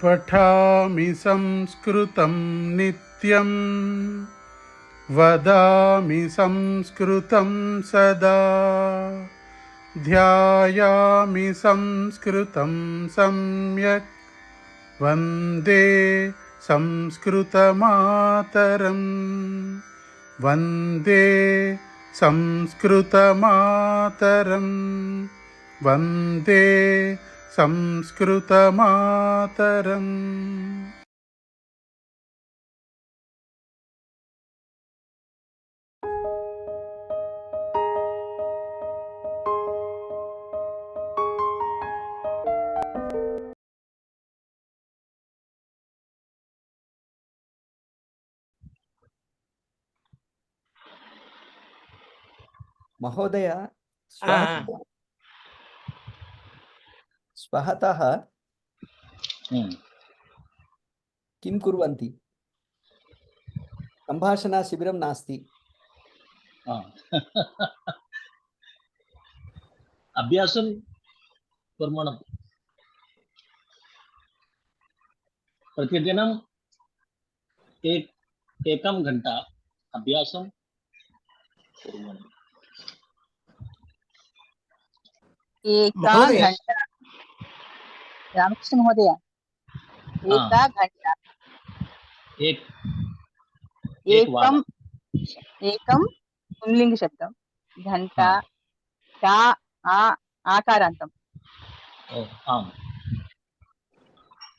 पठामि संस्कृतं नित्यं वदामि संस्कृतं सदा ध्यायामि संस्कृतं सम्यक् वन्दे संस्कृतमातरं वन्दे संस्कृतमातरं वन्दे संस्कृतमातरम्। महोदय स्वतः किं कुर्वन्ति? संभाषणा शिबिरं नास्ति। अभ्यासं कुर्मः। प्रतिदिनं एकं घण्टा अभ्यासं कुर्मः। एका घण्टा रामकृष्ण महोदय, एका घण्टा एकं पुंलिंग शब्दं, घण्टा टा आकारान्तम्। आम्,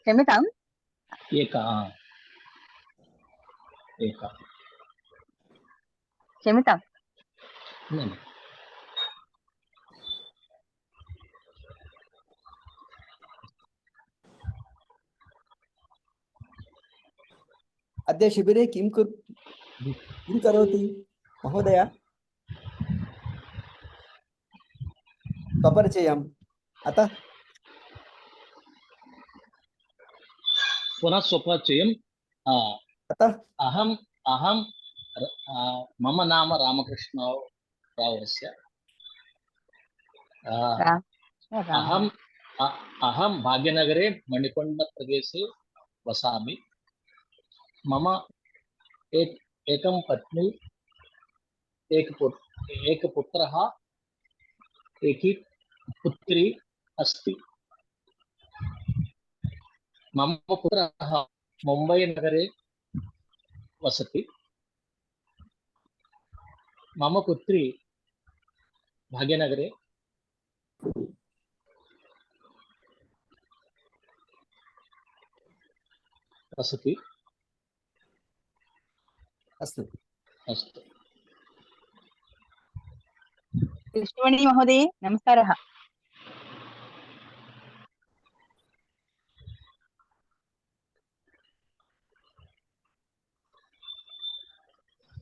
क्षम्यताम्, क्षम्यताम्। अद्य शिबिरे किं करोति महोदय? स्वपरिचयम्। अतः पुनः स्वपरिचयम्। अतः अहं मम नाम रामकृष्णरावस्य। अहं भाग्यनगरे मणिकण्डप्रदेशे वसामि। मम एकं पत्नी, एक पुत्रः, एकी पुत्री अस्ति। मम पुत्रः मुम्बै नगरे वसति। मम पुत्री भाग्यनगरे वसति। अस्तु अस्तु। कृष्णवेणी महोदय, नमस्कारः।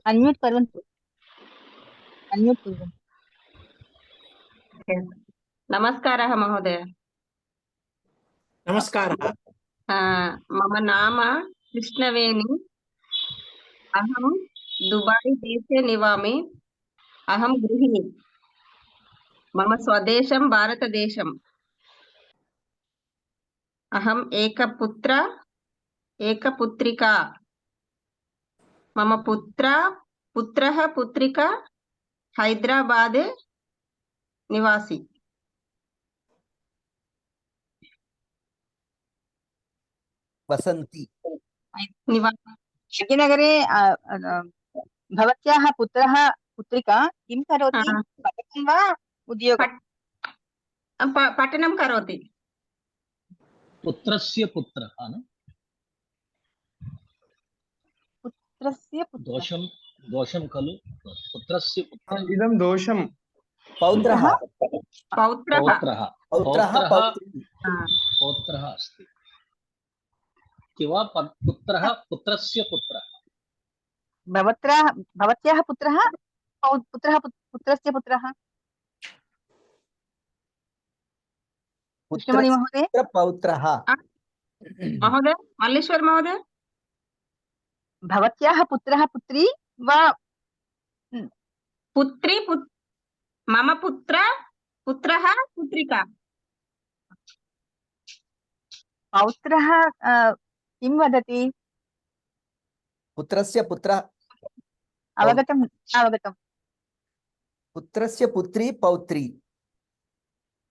अन्म्यूट् कुर्वन्तु, अन्म्यूट् कुर्वन्तु। नमस्कारः महोदय। नमस्कारः। मम नाम कृष्णवेणी। अहं दुबै देशे निवामि। अहं गृहिणी। मम स्वदेशं भारतदेशम्। अहम् एकपुत्र एकपुत्रिका। मम पुत्रः पुत्रिका हैदराबादे निवासी। वसन्ति भाग्यनगरे भवत्याः पुत्रः पुत्रिका किं करोति? पठनं वा उद्योगं? पठनं करोति। पुत्रस्य पुत्रः न? पुत्रस्य पुत्रः। दोषं खलु? पुत्रस्य पुत्रः। इदं दोषं। पौत्रः अस्ति। किवा पुत्रः पुत्रस्य पुत्रः। भवत्याः पुत्रः पुत्रस्य पुत्रः। कृष्णमणि महोदय, पौत्रः महोदय, मल्लेश्वर महोदय, भवत्याः पुत्रः पुत्री वा? पुत्री मम पुत्रः पुत्रिका। पौत्रः किं वदति? पुत्रस्य पुत्र अवगतं अवगतं। पुत्रस्य पुत्री पौत्री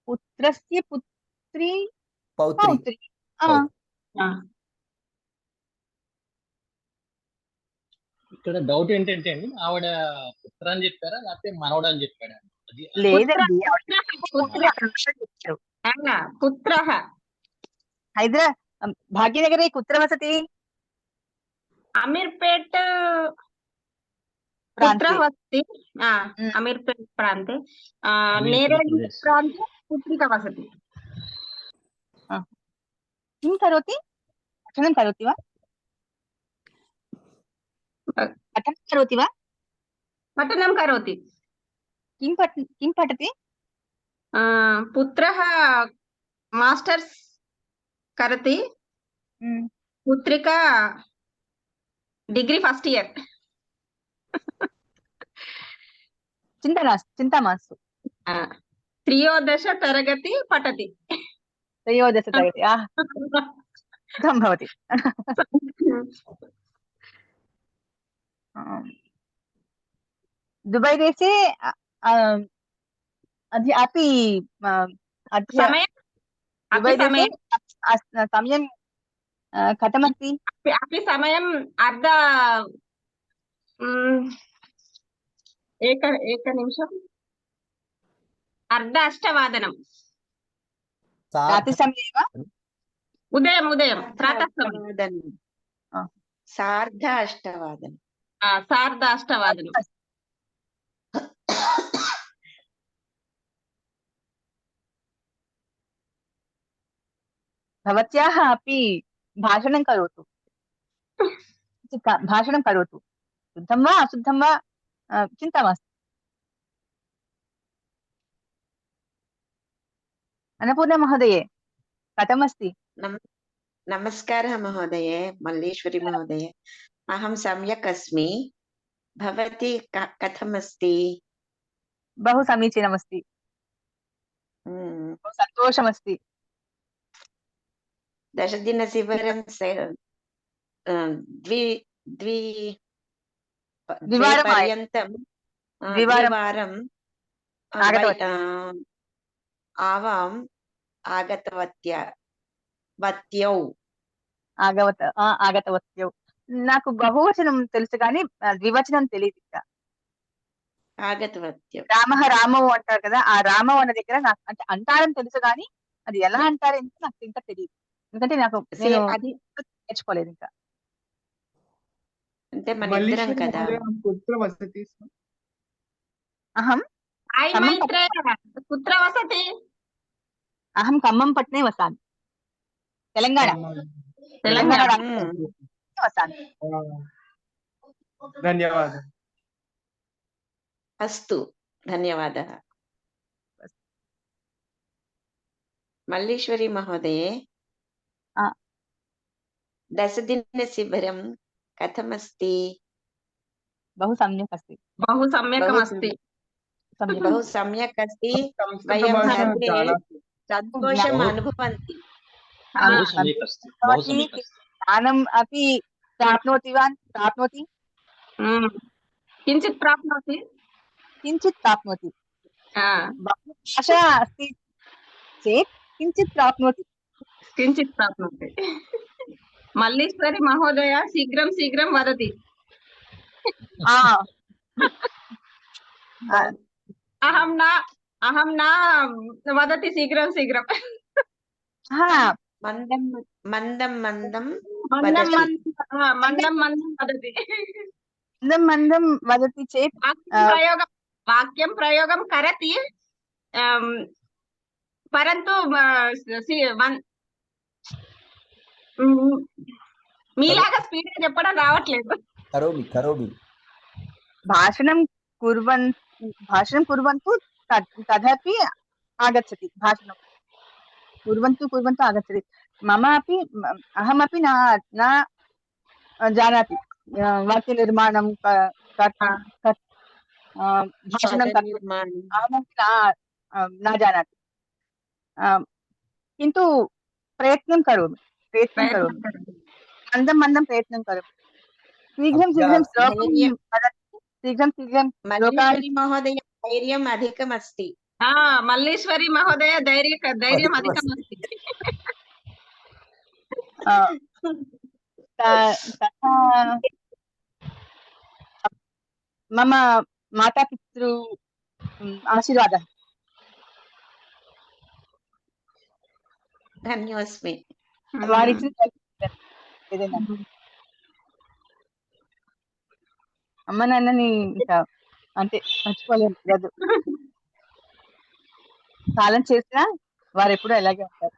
पुत्रस्य पुत्री पौत्री पौत्री। ఇక్కడ డౌట్ ఏంటంటే అండి ఆవిడ పుత్ర అని చెప్పారా లేకపోతే మనవడు అని చెప్పాడా అది లేదండి पुत्रः भाग्यनगरे कुत्र वसति? अमीर्पेट प्रान्ते। पुत्रः वसति अमीर्पेट प्रान्ते अमीर्पेट नेरेड प्रदेशे। प्रान्ते पुत्रिका वसति। किं करोति? पठनं करोति वा? पठनं करोति वा? पठनं करोति। किं पठति? पुत्रः मास्टर्स् करति, पुत्रिका डिग्री फर्स्ट इयर। चिन्ता मास्तु। 13 तरगति पठति। 13 तरगति कथं भवति? दुबै देशे अपि समयं कथमस्ति? अपि समयम् एकनिमिषम् 8:30 रात्रिसमये वा? उदयं प्रातःसमये 8:30 8:30 भवत्याः अपि भाषणं करोतु। भाषणं करोतु, शुद्धं वा अशुद्धं वा चिन्ता मास्तु। अन्नपूर्णा महोदये कथमस्ति? नमस्कारः महोदये, मल्लेश्वरी महोदये। अहं सम्यक् अस्मि। भवती कथमस्ति? बहु समीचीनमस्ति, बहु सन्तोषमस्ति। 10 दिनशिबिरं द्विवारं आवाम् ఆగతవత్యౌ. నాకు బహువచనం తెలుసు కానీ ద్వివచనం తెలియదు. ఇంకా ఆగతవత్యౌ రామః రామవు అంటారు కదా, ఆ రామవు అన్న దగ్గర నాకు అంటే అంటారని తెలుసు కానీ అది ఎలా అంటారు అంటే నాకు ఇంకా తెలియదు. ఎందుకంటే నేను అది నేర్చుకోలేదు ఇంకా. అంటే మన ఇద్దరం కదా. అహం कुत्र वसति? अहं खम्मंपट्ने वसामि, तेलंगाना वसामि। धन्यवादः। अस्तु, धन्यवादः। मल्लेश्वरी महोदये, 10 दिनशिबिरं कथमस्ति? बहु सम्यक् अस्ति। बहु सम्यक् अस्ति। वयं सर्वे सन्तोषम् अनुभवन्ति। ज्ञानम् अपि प्राप्नोति वा? प्राप्नोति, किञ्चित् प्राप्नोति। भाषा अस्ति चेत् किञ्चित् प्राप्नोति। मल्लेश्वरी महोदय शीघ्रं वदति। अहं न वदति शीघ्रं। मन्दं वदति चेत् वाक्यं प्रयोगं करोति, परन्तु మీలాగా స్పీడ్ గా చెప్పడం రావట్లేదు. కరోమి భాషణం కుర్వంతు తదపి ఆగచ్చతి। భాషణం కుర్వంతు ఆగచ్చతి। అహమపి न जानाति वाक्यनिर्माणं भाषणं अहमपि न जानाति। किन्तु प्रयत्नं करोमि मन्दं मन्दं प्रयत्नं करोमि शीघ्रं शीघ्रं श्लोकं धैर्यं वदतु शीघ्रं शीघ्रं श्लोकान् मल्लेश्वरी महोदय धैर्यम् अधिकमस्ति मल्लीश्वरी महोदय धैर्यम् अधिकमस्ति तथा मम मातापितृ आशीर्वादः ధన్యోస్మి వారిచ్చిన ఏదైనా అమ్మ నాన్నని ఇంకా అంటే మర్చిపోలేము లేదు కాలం చేసినా వారు ఎప్పుడు అలాగే ఉంటారు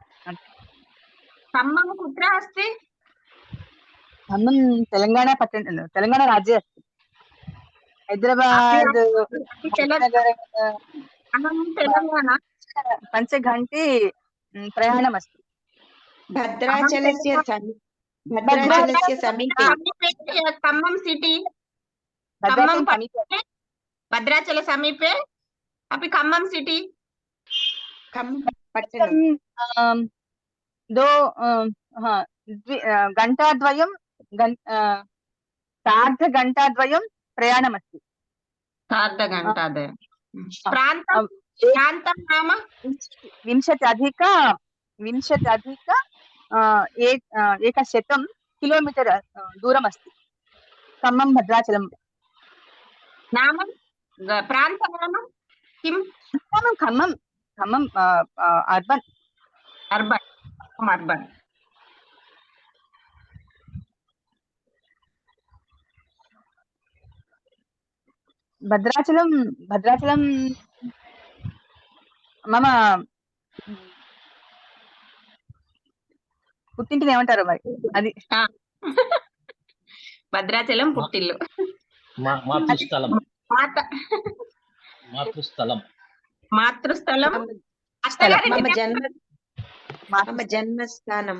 ఖమ్మం కుత్ర అస్తి ఖమ్మం తెలంగాణ పట్టణ తెలంగాణ రాజ్య अस्ति हैदराबाद అహం తెలంగాణ पञ्चघण्टे प्रयाणमस्ति భద్రాచలస్య సమీపే ఖమ్మం సిటీ भद्राचलं समीपे భద్రాచల సమీపే అపి ఖమ్మం సిటీ ఖమ్మం పట్టణం घण्टाद्वयं सार्धघण्टाद्वयं प्रयाणमस्ति సార్ధఘంటాదయం ప్రాంతం నామ 100 किलोमीटर दूरमस्ति खम्मं भद्राचलं నామ ప్రాంతం నామ కిం खम्मं अर्बन् అర్బన్ భద్రాచలం మమ పుట్టింటిని ఏమంటారు మరి అది భద్రాచలం పుట్టిల్లు మాతృస్థలం మాతృస్థలం మమ జన్మస్థానం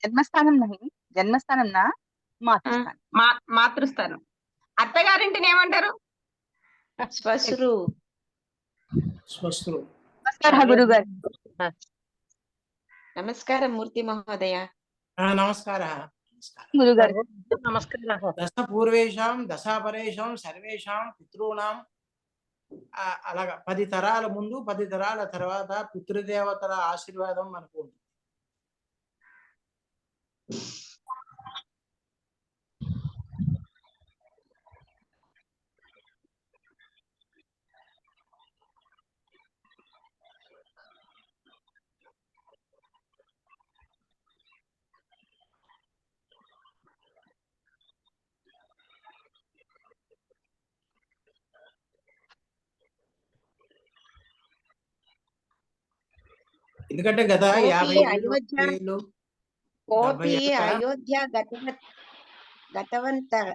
జన్మస్థానం నహి జన్మస్థానం నా మాతృస్థానం మాతృస్థానం అత్తగారింటిని ఏమంటారు శ్వశ్రు నమస్కారం గురుగారు నమస్కారం మూర్తి మహోదయ నమస్కారः గురుగారు నమస్కారం దశ పూర్వేషాం దశాపరేషాం సర్వేషాం పితॄణాం అలాగా 10 తరాల ముందు 10 తరాల తర్వాత పితృదేవతల ఆశీర్వాదం మనకు ఉంది. ఎందుకంటే గత 50 ఏళ్ళు కోపి అయోధ్య గతవంతః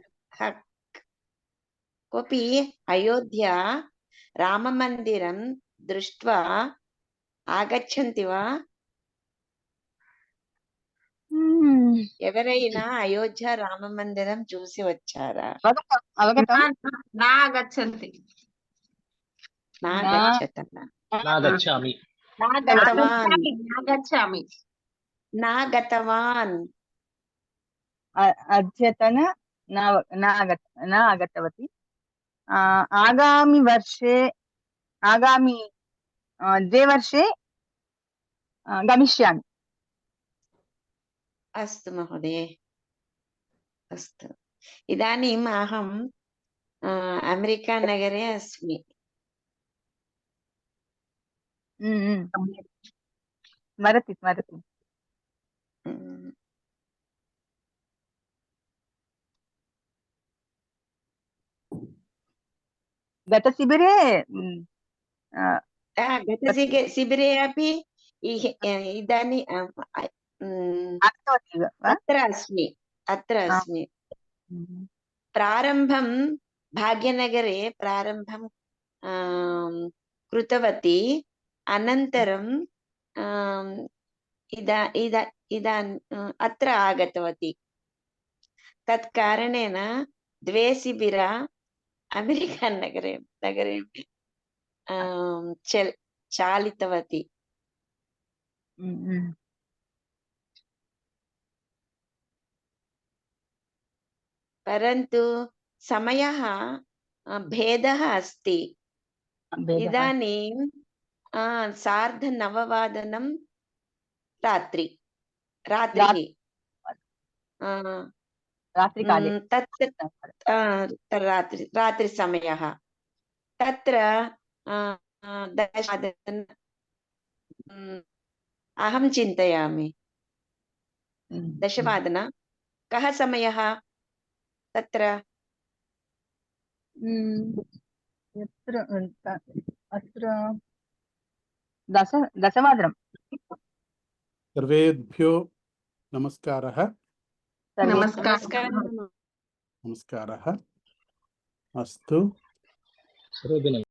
కోపి అయోధ్య రామ మందిరం దృష్ట్వా ఆగచ్చంతి వా ఎవరైనా అయోధ్య రామ మందిరం చూసి వచ్చారా నా గచ్చంతి నా గచ్చత నాగచ్చామి నా గతవాన్ అద్యతన न आगतवती आगामि 2 वर्षे गमिष्यामि अस्तु महोदय अस्तु इदानीम् अहम् अमेरिका नगरे अस्मि स्मरति गतशिबिरे शिबिरे अपि इदानीं अत्र अस्मि प्रारम्भं भाग्यनगरे प्रारम्भं कृतवती अनन्तरं अत्र आगतवती तत् कारणेन 2 शिबिर अमेरिका नगरे चालितवती परन्तु समयः भेदः अस्ति। इदानीं 9:30 रात्रिः। रात्रिकाले तत् रात्रिसमयः। तत्र 10:00 अहं चिन्तयामि 10:00 कः समयः तत्र? यत्र अत्र दशवादनं। सर्वेभ्यो नमस्कारः। नमस्कारः। नमस्कारः। अस्तु। सर्वेभ्यः